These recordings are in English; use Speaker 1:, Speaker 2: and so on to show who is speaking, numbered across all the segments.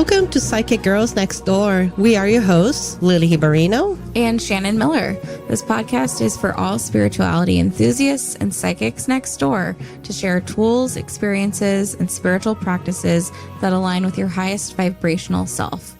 Speaker 1: Welcome to Psychic Girls Next Door. We are your hosts, Lili Hibarino
Speaker 2: and Shannon Miller. This podcast is for all spirituality enthusiasts and psychics next door to share tools, experiences, and spiritual practices that align with your highest vibrational self.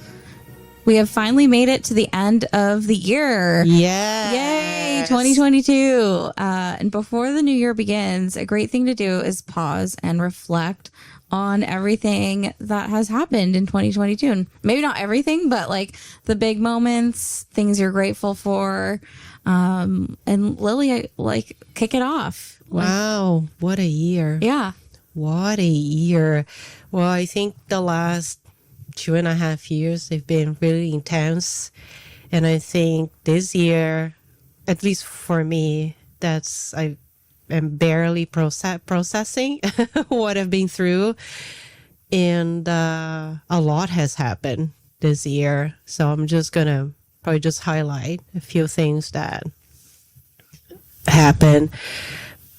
Speaker 2: We have finally made it to the end of the year.
Speaker 1: Yes.
Speaker 2: Yay, 2022. And before the new year begins, a great thing to do is pause and reflect on everything that has happened in 2022. And maybe not everything, but like the big moments, things you're grateful for. And Lili, kick it off.
Speaker 1: Wow, what a year.
Speaker 2: Yeah.
Speaker 1: What a year. Well, I think the last 2.5 years, they've been really intense. And I think this year, at least for me, I am barely processing what I've been through. And a lot has happened this year. So I'm just going to probably just highlight a few things that happened.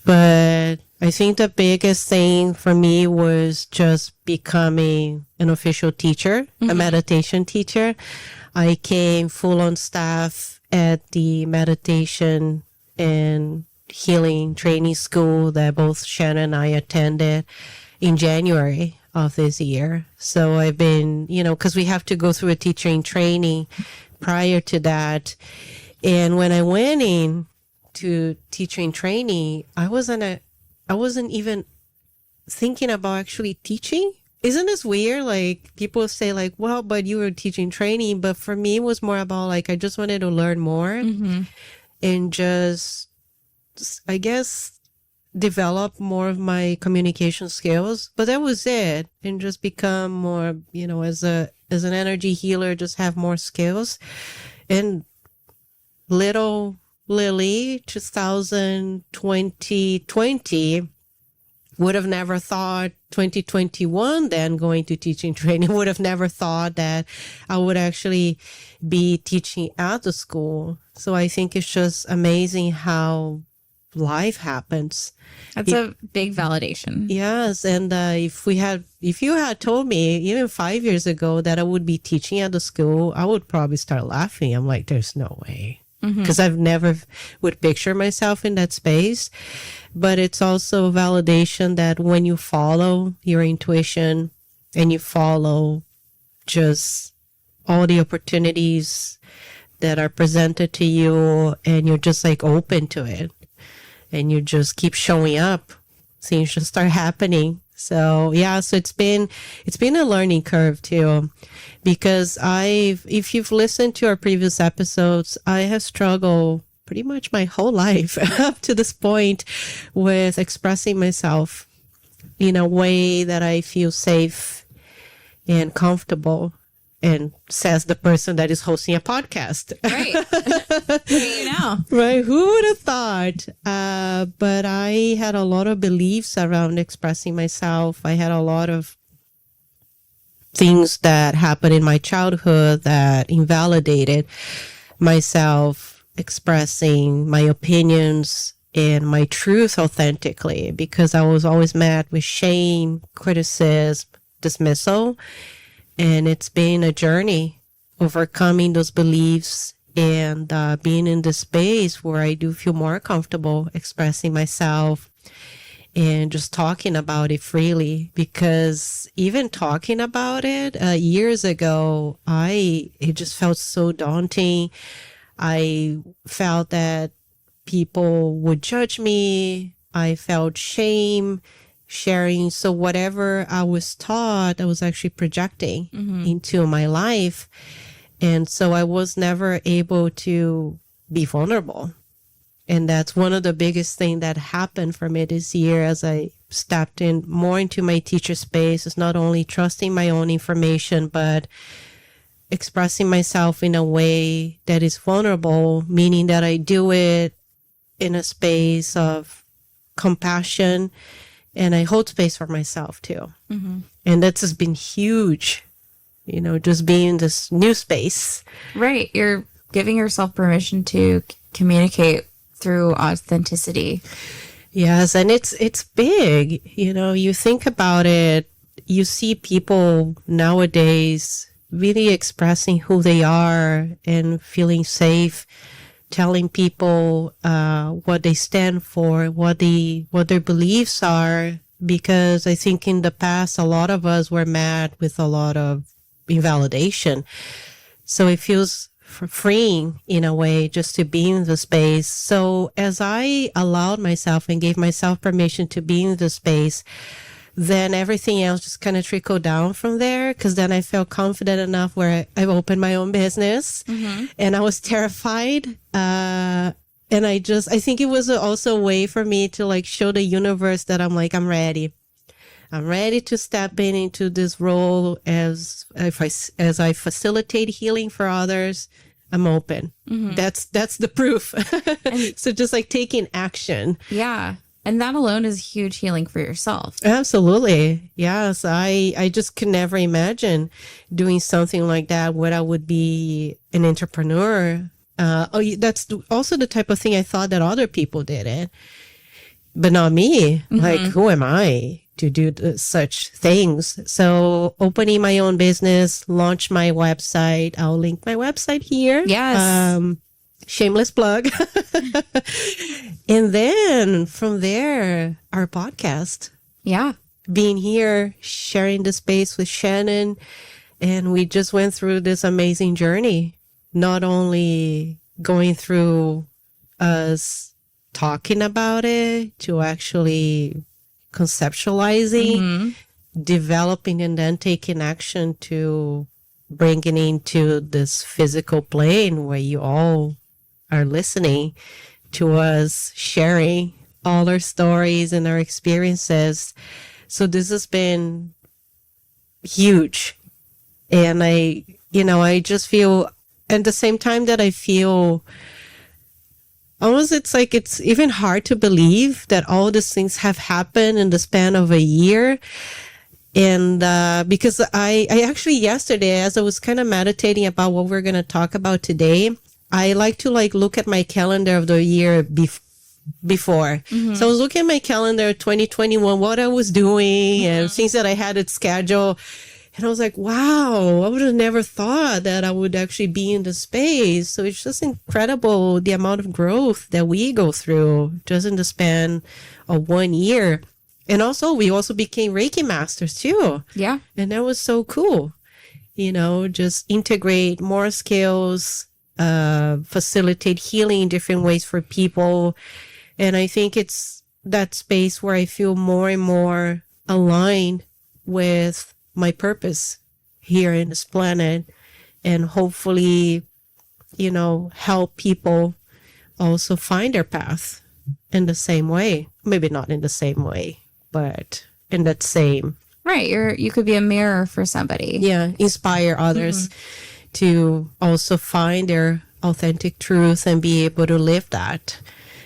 Speaker 1: But I think the biggest thing for me was just becoming an official teacher, a meditation teacher. I came full on staff at the meditation and healing training school that both Shannon and I attended in January of this year. So I've been, because we have to go through a teaching training prior to that. And when I went in to teaching training, I wasn't even thinking about actually teaching. Isn't this weird? Like, people say like, well, but you were teaching training. But for me, it was more about like, I just wanted to learn more and just, I guess, develop more of my communication skills. But that was it. And just become more, as an energy healer, just have more skills. And little Lili, 2020, would have never thought 2021 then going to teaching training, would have never thought that I would actually be teaching at the school. So I think it's just amazing how life happens.
Speaker 2: That's a big validation.
Speaker 1: Yes. And if you had told me even 5 years ago that I would be teaching at the school, I would probably start laughing. I'm like, there's no way. Because I've never would picture myself in that space. But it's also validation that when you follow your intuition and you follow just all the opportunities that are presented to you and you're just like open to it and you just keep showing up, things just start happening. So yeah, so it's been a learning curve too, because if you've listened to our previous episodes, I have struggled pretty much my whole life up to this point with expressing myself in a way that I feel safe and comfortable. And says the person that is hosting a podcast.
Speaker 2: Right. Look at you now.
Speaker 1: Right. Who would have thought? But I had a lot of beliefs around expressing myself. I had a lot of things that happened in my childhood that invalidated myself expressing my opinions and my truth authentically, because I was always met with shame, criticism, dismissal. And it's been a journey overcoming those beliefs and being in the space where I do feel more comfortable expressing myself and just talking about it freely. Because even talking about it years ago, it just felt so daunting. I felt that people would judge me. I felt shame sharing. So whatever I was taught, I was actually projecting into my life. And so I was never able to be vulnerable. And that's one of the biggest things that happened for me this year as I stepped in more into my teacher space, is not only trusting my own information, but expressing myself in a way that is vulnerable, meaning that I do it in a space of compassion. And I hold space for myself too. And that's just been huge, just being in this new space.
Speaker 2: Right. You're giving yourself permission to communicate through authenticity.
Speaker 1: Yes. And it's big. You think about it, you see people nowadays really expressing who they are and feeling safe, telling people what they stand for, what their beliefs are. Because I think in the past, a lot of us were met with a lot of invalidation. So it feels freeing in a way just to be in the space. So as I allowed myself and gave myself permission to be in the space, then everything else just kind of trickled down from there. Because then I felt confident enough where I opened my own business, and I was terrified. And I think it was also a way for me to like show the universe that I'm ready. I'm ready to step into this role as I facilitate healing for others. I'm open. That's the proof. So just like taking action.
Speaker 2: Yeah. And that alone is huge healing for yourself.
Speaker 1: Absolutely. Yes. I just could never imagine doing something like that where I would be an entrepreneur. That's also the type of thing I thought that other people did it, but not me. Like, who am I to do such things? So opening my own business, launch my website. I'll link my website here.
Speaker 2: Yes.
Speaker 1: Shameless plug. And then from there, our podcast.
Speaker 2: Yeah.
Speaker 1: Being here, sharing the space with Shannon. And we just went through this amazing journey. Not only going through us talking about it to actually conceptualizing, developing, and then taking action to bringing into this physical plane where you all are listening to us sharing all our stories and our experiences. So this has been huge. And I just feel at the same time that I feel almost it's even hard to believe that all these things have happened in the span of a year. And because I actually yesterday, as I was kind of meditating about what we're going to talk about today, I like to look at my calendar of the year before. So I was looking at my calendar 2021, what I was doing and things that I had it scheduled. And I was like, wow, I would have never thought that I would actually be in the space. So it's just incredible the amount of growth that we go through just in the span of 1 year. And also, we also became Reiki masters too.
Speaker 2: Yeah.
Speaker 1: And that was so cool. Just integrate more skills, facilitate healing in different ways for people. And I think it's that space where I feel more and more aligned with my purpose here in this planet, and hopefully, help people also find their path in the same way. Maybe not in the same way, but in that same.
Speaker 2: Right. You could be a mirror for somebody.
Speaker 1: Yeah. Inspire others to also find their authentic truth and be able to live that.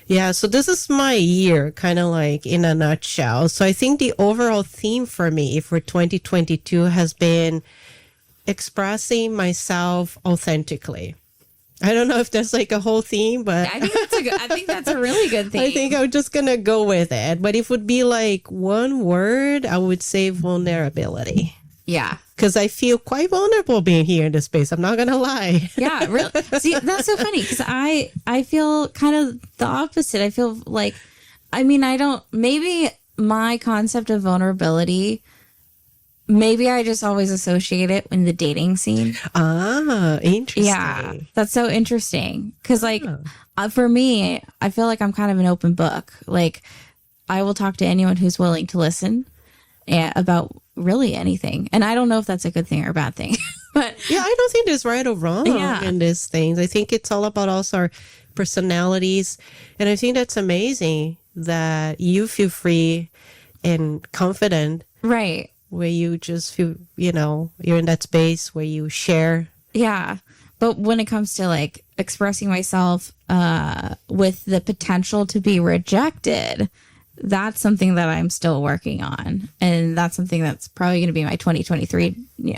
Speaker 1: Yeah, so this is my year, kind of like in a nutshell. So I think the overall theme for me for 2022 has been expressing myself authentically. I don't know if that's like a whole theme, but
Speaker 2: I think that's a really good thing.
Speaker 1: I think I'm just going to go with it. But if it would be like one word, I would say vulnerability.
Speaker 2: Yeah.
Speaker 1: Because I feel quite vulnerable being here in this space. I'm not going to lie.
Speaker 2: Yeah, really. See, that's so funny because I feel kind of the opposite. I feel like, maybe my concept of vulnerability, maybe I just always associate it in the dating scene.
Speaker 1: Ah, interesting.
Speaker 2: Yeah, that's so interesting. Because for me, I feel like I'm kind of an open book. Like, I will talk to anyone who's willing to listen about really anything. And I don't know if that's a good thing or a bad thing. But
Speaker 1: yeah, I don't think there's right or wrong in these things. I think it's all about also our personalities. And I think that's amazing that you feel free and confident.
Speaker 2: Right.
Speaker 1: Where you just feel, you're in that space where you share.
Speaker 2: Yeah. But when it comes to like expressing myself with the potential to be rejected, that's something that I'm still working on. And that's something that's probably going to be my 2023,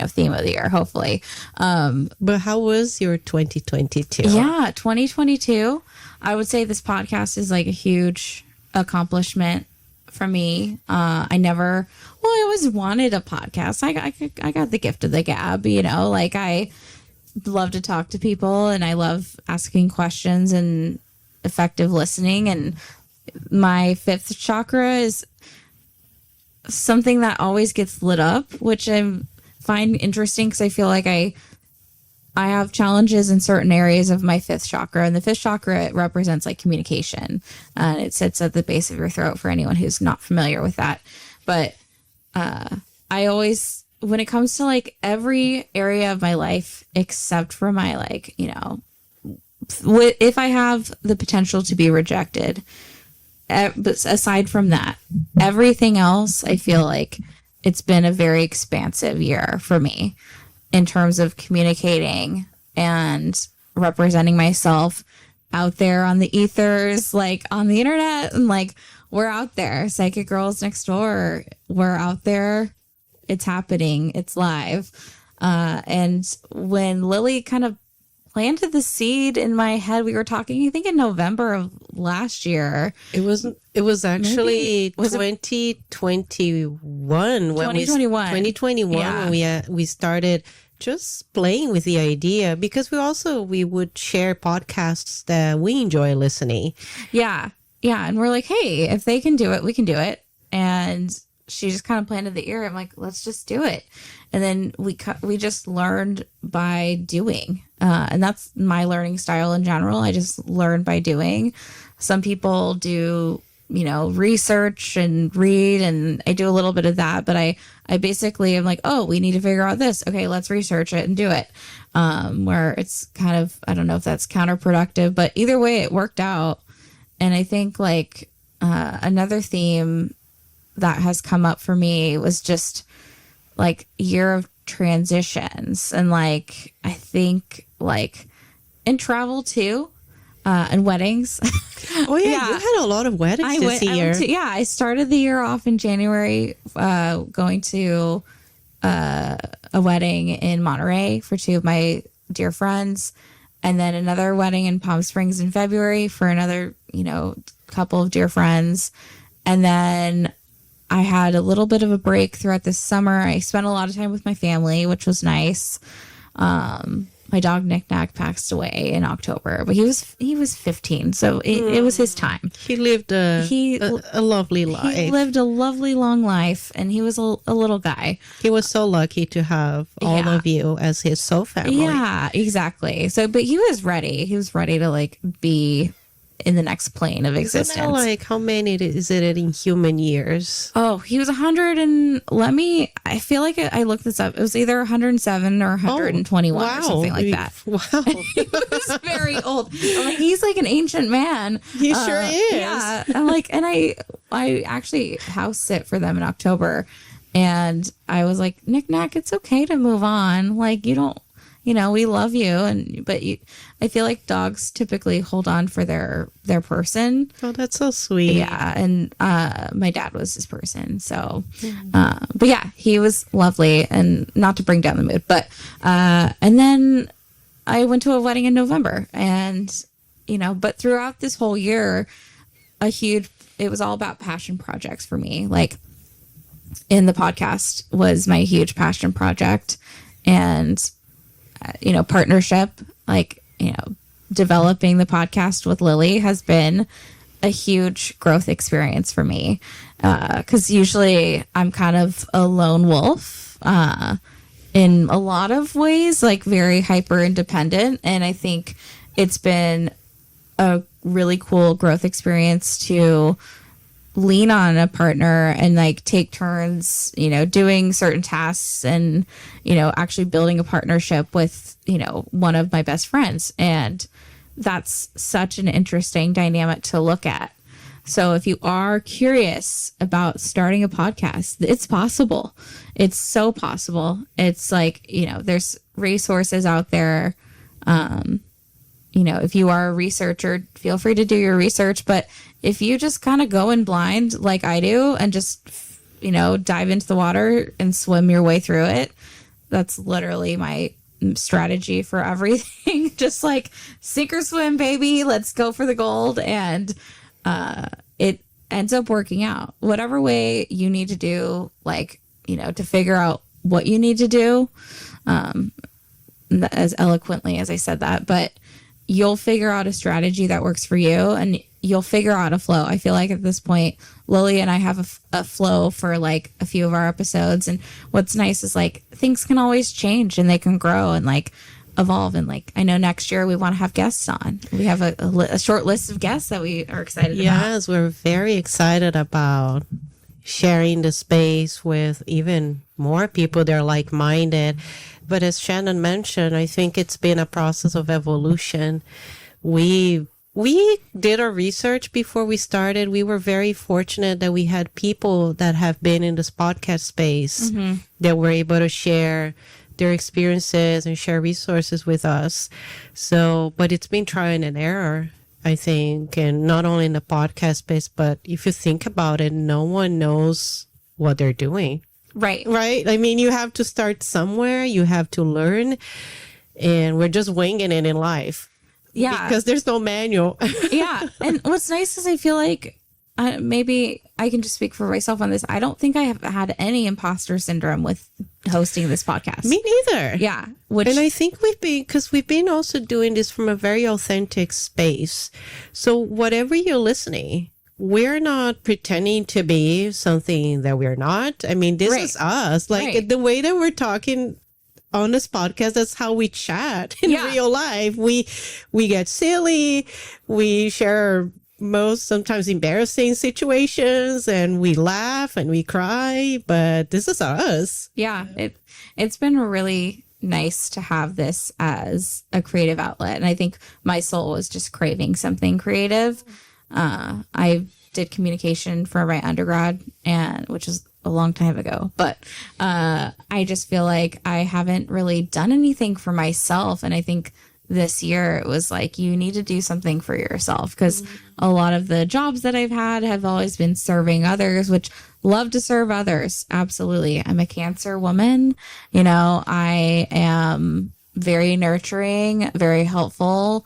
Speaker 2: theme of the year, hopefully.
Speaker 1: But how was your 2022?
Speaker 2: Yeah, 2022. I would say this podcast is like a huge accomplishment from me. I always wanted a podcast. I got the gift of the gab, like I love to talk to people and I love asking questions and effective listening. And my fifth chakra is something that always gets lit up, which I find interesting because I feel like I have challenges in certain areas of my fifth chakra, and the fifth chakra, it represents like communication. It sits at the base of your throat for anyone who's not familiar with that. But I always, when it comes to like every area of my life, except for my like, if I have the potential to be rejected, but aside from that, everything else, I feel like it's been a very expansive year for me in terms of communicating and representing myself out there on the ethers, like on the internet, and like we're out there. Psychic Girls Next Door, we're out there. It's happening. It's live. And when Lili kind of planted the seed in my head, we were talking, I think in November of last year.
Speaker 1: It was actually 2021 when 2021 when we started just playing with the idea, because we would share podcasts that we enjoy listening.
Speaker 2: Yeah. And we're like, hey, if they can do it, we can do it. And she just kind of planted the ear. I'm like, let's just do it. And then we just learned by doing. And that's my learning style in general. I just learn by doing. Some people do, research and read, and I do a little bit of that. But I basically am like, oh, we need to figure out this. Okay, let's research it and do it. Where it's kind of, I don't know if that's counterproductive, but either way, it worked out. And I think like another theme that has come up for me was just like year of transitions, and like I think like in travel too, and weddings.
Speaker 1: Oh yeah, you had a lot of weddings this year.
Speaker 2: I started the year off in January going to a wedding in Monterey for two of my dear friends, and then another wedding in Palm Springs in February for another couple of dear friends. And then I had a little bit of a break throughout the summer. I spent a lot of time with my family, which was nice. My dog Knick Knack passed away in October, but he was 15, so it was his time.
Speaker 1: He lived a lovely life.
Speaker 2: He lived a lovely long life, and he was a little guy.
Speaker 1: He was so lucky to have all of you as his soul family.
Speaker 2: Yeah, exactly. So, but he was ready. He was ready to like be in the next plane of existence.
Speaker 1: Isn't that like, how many is it in human years?
Speaker 2: Oh, he was 100 and I feel like I looked this up. It was either 107 or 121 or something like that.
Speaker 1: Wow.
Speaker 2: He was very old. I'm like, he's like an ancient man.
Speaker 1: He sure is.
Speaker 2: Yeah. I'm like, and I actually house sit for them in October, and I was like, Knick Knack, it's okay to move on. Like, you don't, we love you, but I feel like dogs typically hold on for their person.
Speaker 1: Oh, that's so sweet.
Speaker 2: Yeah, and my dad was his person. So, but yeah, he was lovely, and not to bring down the mood, but and then I went to a wedding in November, and but throughout this whole year, it was all about passion projects for me. Like, in the podcast was my huge passion project, and partnership, like, developing the podcast with Lili has been a huge growth experience for me. 'Cause usually I'm kind of a lone wolf, in a lot of ways, like very hyper independent. And I think it's been a really cool growth experience to lean on a partner and like take turns, doing certain tasks, and, actually building a partnership with, one of my best friends. And that's such an interesting dynamic to look at. So if you are curious about starting a podcast, it's possible. It's so possible. It's like, there's resources out there. If you are a researcher, feel free to do your research. But if you just kind of go in blind like I do and just, dive into the water and swim your way through it, that's literally my strategy for everything. Just like sink or swim, baby. Let's go for the gold. And ends up working out. Whatever way you need to do, like, to figure out what you need to do, as eloquently as I said that, but you'll figure out a strategy that works for you, and you'll figure out a flow. I feel like at this point, Lily and I have a flow for like a few of our episodes. And what's nice is like things can always change and they can grow and like evolve. And like, I know next year we want to have guests on. We have a short list of guests that we are excited about.
Speaker 1: Yes, we're very excited about sharing the space with even more people that are like-minded. But as Shannon mentioned, I think it's been a process of evolution. We did our research before we started. We were very fortunate that we had people that have been in this podcast space that were able to share their experiences and share resources with us. So, but it's been trial and error, I think, and not only in the podcast space, but if you think about it, no one knows what they're doing.
Speaker 2: Right.
Speaker 1: I mean, you have to start somewhere. You have to learn. And we're just winging it in life.
Speaker 2: Yeah.
Speaker 1: Because there's no manual.
Speaker 2: Yeah. And what's nice is I feel like maybe I can just speak for myself on this. I don't think I have had any imposter syndrome with hosting this podcast.
Speaker 1: Me neither.
Speaker 2: Yeah.
Speaker 1: And I think we've been also doing this from a very authentic space. So whatever you're listening, we're not pretending to be something that we're not. I mean, this is us. Like the way that we're talking on this podcast, that's how we chat in real life. We get silly. We share sometimes embarrassing situations, and we laugh and we cry, but this is us.
Speaker 2: Yeah. It's been really nice to have this as a creative outlet. And I think my soul was just craving something creative. I did communication for my undergrad, which is a long time ago, but I just feel like I haven't really done anything for myself. And I think this year it was like, you need to do something for yourself, because a lot of the jobs that I've had have always been serving others, which love to serve others. Absolutely. I'm a Cancer woman. I am very nurturing, very helpful,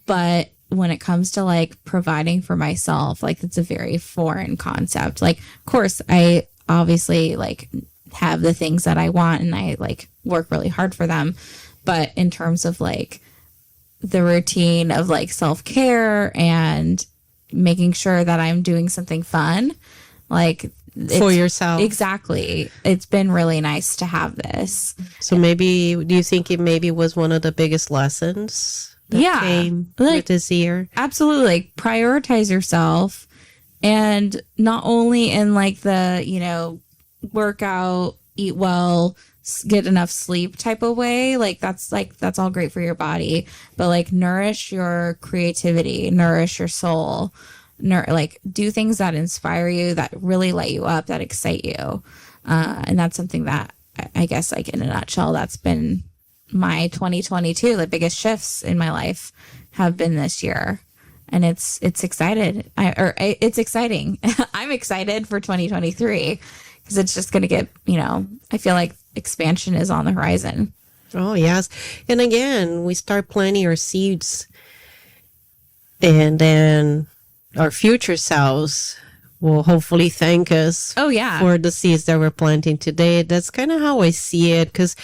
Speaker 2: but when it comes to like providing for myself, like it's a very foreign concept. Like, of course, I obviously like have the things that I want and I like work really hard for them. But in terms of like the routine of like self-care and making sure that I'm doing something fun, like
Speaker 1: for yourself.
Speaker 2: Exactly. It's been really nice to have this.
Speaker 1: So maybe, do you think it maybe was one of the biggest lessons that came with this year?
Speaker 2: Absolutely. Like, prioritize yourself, and not only in like the, work out, eat well, get enough sleep type of way. That's all great for your body, but like nourish your creativity, nourish your soul, do things that inspire you, that really light you up, that excite you. And that's something that I guess like in a nutshell, that's been my 2022. The biggest shifts in my life have been this year, and it's exciting. I'm excited for 2023 because it's just going to get, I feel like expansion is on the horizon.
Speaker 1: Oh, yes. And again, we start planting our seeds, and then our future selves will hopefully thank us for the seeds that we're planting today. That's kind of how I see it, because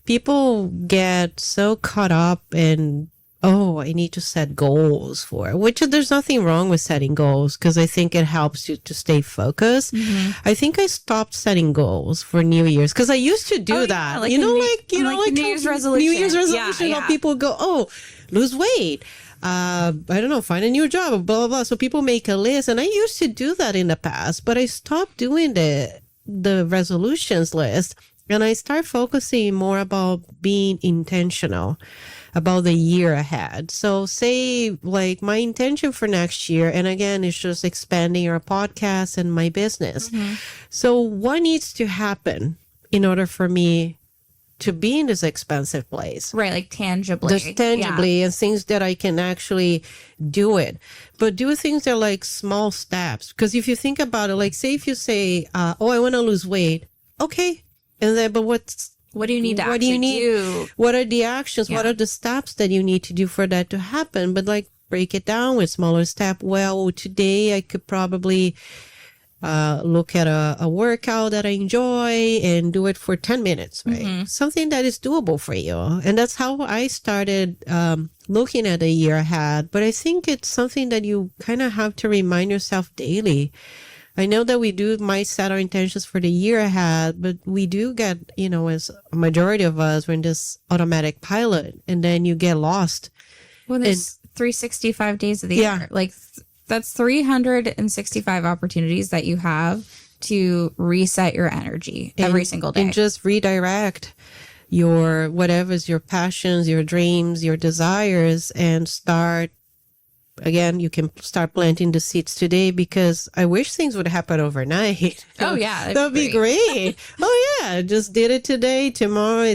Speaker 1: people get so caught up in, I need to set goals which there's nothing wrong with setting goals, because I think it helps you to stay focused. I think I stopped setting goals for New Year's, because I used to do that.
Speaker 2: Like
Speaker 1: New
Speaker 2: Year's resolution.
Speaker 1: New Year's resolution. People go, lose weight. I don't know, find a new job, blah, blah, blah. So people make a list. And I used to do that in the past, but I stopped doing the resolutions list. And I start focusing more about being intentional about the year ahead. So say like my intention for next year, and again, it's just expanding our podcast and my business. So what needs to happen in order for me to be in this expensive place?
Speaker 2: Right, like tangibly.
Speaker 1: Just tangibly, and things that I can actually do it. But do things that are like small steps. Because if you think about it, like say if you say, I want to lose weight. Okay. And then, but what
Speaker 2: do you need do?
Speaker 1: What are the actions? What are the steps that you need to do for that to happen? But like, break it down with smaller step. Well, today I could probably look at a workout that I enjoy and do it for 10 minutes, right? Something that is doable for you. And that's how I started looking at the year ahead. But I think it's something that you kind of have to remind yourself daily. I know that we might set our intentions for the year ahead, but we do get, as a majority of us, we're in this automatic pilot, and then you get lost.
Speaker 2: Well, there's 365 days of the year. Like, that's 365 opportunities that you have to reset your energy every single day.
Speaker 1: And just redirect your whatever's your passions, your dreams, your desires, and start. Again, you can start planting the seeds today, because I wish things would happen overnight.
Speaker 2: Oh, yeah.
Speaker 1: That'd be great. Oh, yeah. Just did it today. Tomorrow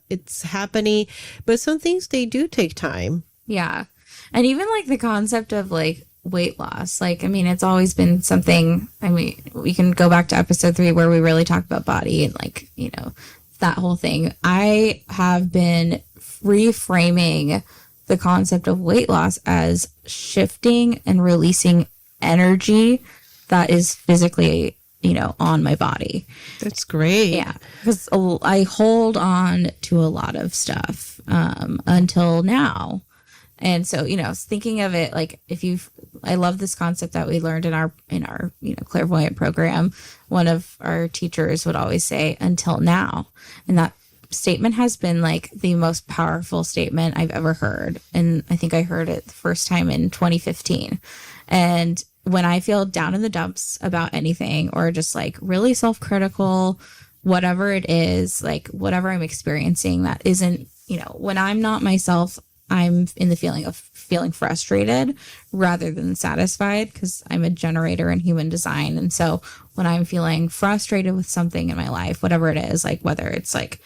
Speaker 1: it's happening. But some things, they do take time.
Speaker 2: Yeah. And even like the concept of like weight loss, like, I mean, it's always been something. I mean, we can go back to episode 3 where we really talk about body and like, that whole thing. I have been reframing the concept of weight loss as shifting and releasing energy that is physically, on my body.
Speaker 1: That's great.
Speaker 2: Yeah. Because I hold on to a lot of stuff until now. And so, thinking of it, like I love this concept that we learned in our clairvoyant program. One of our teachers would always say, until now. And that statement has been like the most powerful statement I've ever heard. And I think I heard it the first time in 2015. And when I feel down in the dumps about anything, or just like really self-critical, whatever it is, like whatever I'm experiencing that isn't, when I'm not myself, I'm in the feeling of feeling frustrated rather than satisfied, because I'm a generator in human design. And so when I'm feeling frustrated with something in my life, whatever it is, like whether it's like,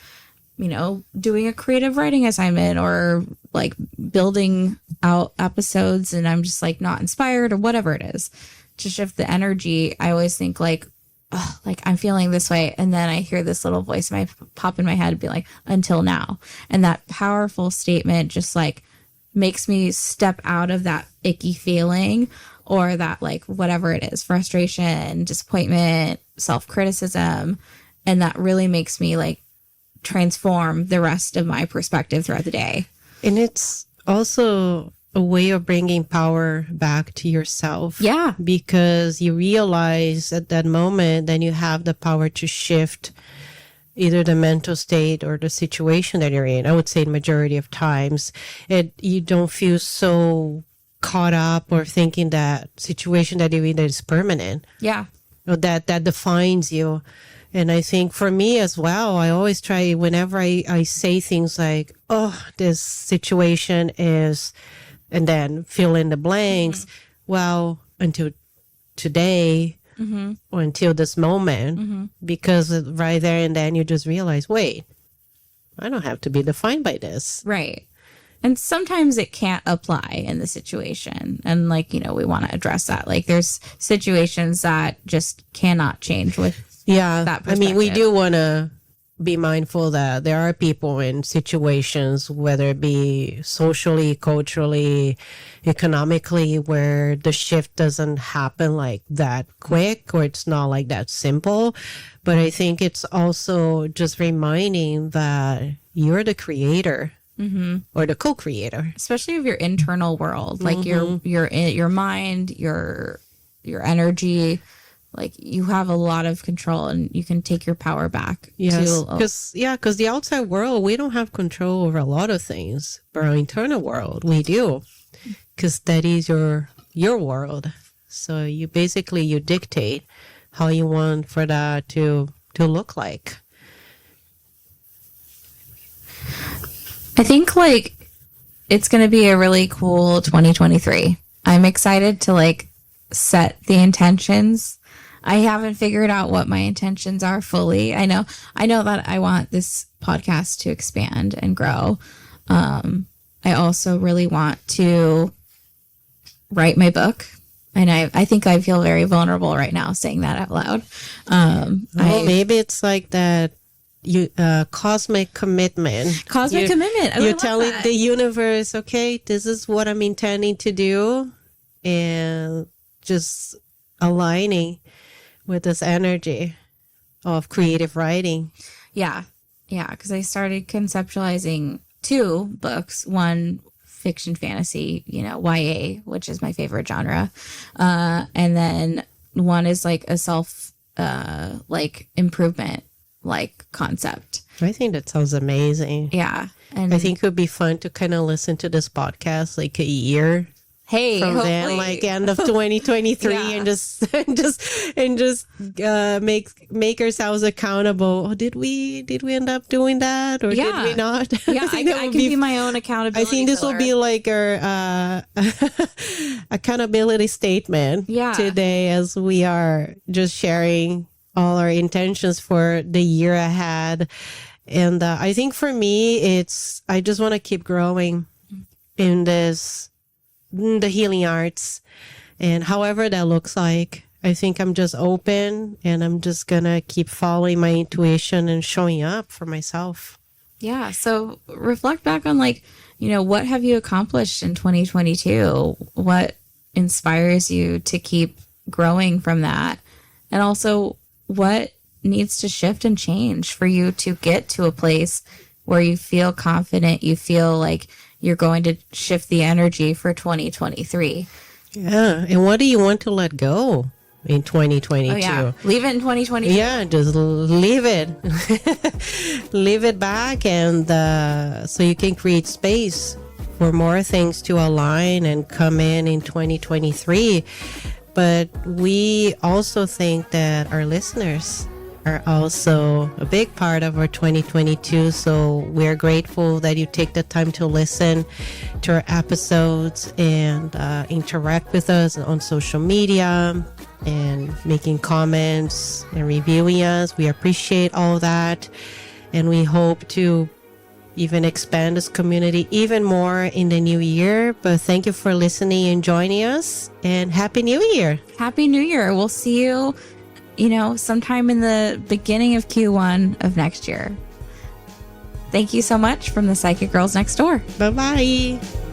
Speaker 2: doing a creative writing assignment or like building out episodes and I'm just like not inspired or whatever it is, to shift the energy, I always think like, oh, like I'm feeling this way. And then I hear this little voice pop in my head and be like, until now. And that powerful statement just like makes me step out of that icky feeling, or that like whatever it is, frustration, disappointment, self-criticism. And that really makes me like transform the rest of my perspective throughout the day.
Speaker 1: And it's also a way of bringing power back to yourself.
Speaker 2: Yeah.
Speaker 1: Because you realize at that moment, then you have the power to shift either the mental state or the situation that you're in. I would say the majority of times, you don't feel so caught up or thinking that situation that you're in is permanent.
Speaker 2: Yeah.
Speaker 1: Or that defines you. And I think for me as well, I always try, whenever I say things like, oh, this situation is, and then fill in the blanks. Well, until today, or until this moment, because right there and then you just realize, wait, I don't have to be defined by this.
Speaker 2: Right. And sometimes it can't apply in the situation. And like, we want to address that. Like there's situations that just cannot change with that perspective. I mean,
Speaker 1: we do want to be mindful that there are people in situations, whether it be socially, culturally, economically, where the shift doesn't happen like that quick, or it's not like that simple. But I think it's also just reminding that you're the creator. Or the co-creator,
Speaker 2: especially of your internal world, like your mind, your energy. Like you have a lot of control and you can take your power back.
Speaker 1: Yes, because the outside world, we don't have control over a lot of things, but our internal world, we do, because that is your world. So you dictate how you want for that to look like.
Speaker 2: I think like it's going to be a really cool 2023. I'm excited to like set the intentions. I haven't figured out what my intentions are fully. I know that I want this podcast to expand and grow. I also really want to write my book. And I think I feel very vulnerable right now saying that out loud.
Speaker 1: Maybe it's like that cosmic commitment.
Speaker 2: Cosmic commitment.
Speaker 1: You're telling the universe, okay, this is what I'm intending to do, and just aligning with this energy of creative writing.
Speaker 2: Yeah. Yeah. Because I started conceptualizing 2 books, one fiction fantasy, YA, which is my favorite genre. And then one is like a self, improvement, concept.
Speaker 1: I think that sounds amazing.
Speaker 2: Yeah. And
Speaker 1: I think it would be fun to kind of listen to this podcast like a year from then, like end of 2023, and just make ourselves accountable. Oh, did we end up doing that, or did we not?
Speaker 2: Yeah, I can be my own accountability.
Speaker 1: I think this will be like our accountability statement today, as we are just sharing all our intentions for the year ahead. And I think for me, I just want to keep growing in the healing arts, and however that looks like. I think I'm just open, and I'm just gonna keep following my intuition and showing up for myself.
Speaker 2: Yeah. So reflect back on what have you accomplished in 2022? What inspires you to keep growing from that? And also, what needs to shift and change for you to get to a place where you feel confident, you feel like you're going to shift the energy for 2023.
Speaker 1: Yeah. And what do you want to let go in 2022?
Speaker 2: Oh, yeah. Leave it in 2022.
Speaker 1: Yeah, just leave it. Leave it back, and so you can create space for more things to align and come in 2023. But we also think that our listeners are also a big part of our 2022. So we're grateful that you take the time to listen to our episodes and interact with us on social media and making comments and reviewing us. We appreciate all that. And we hope to even expand this community even more in the new year. But thank you for listening and joining us. And Happy New Year.
Speaker 2: Happy New Year. We'll see you sometime in the beginning of Q1 of next year. Thank you so much from the Psychic Girls Next Door.
Speaker 1: Bye-bye.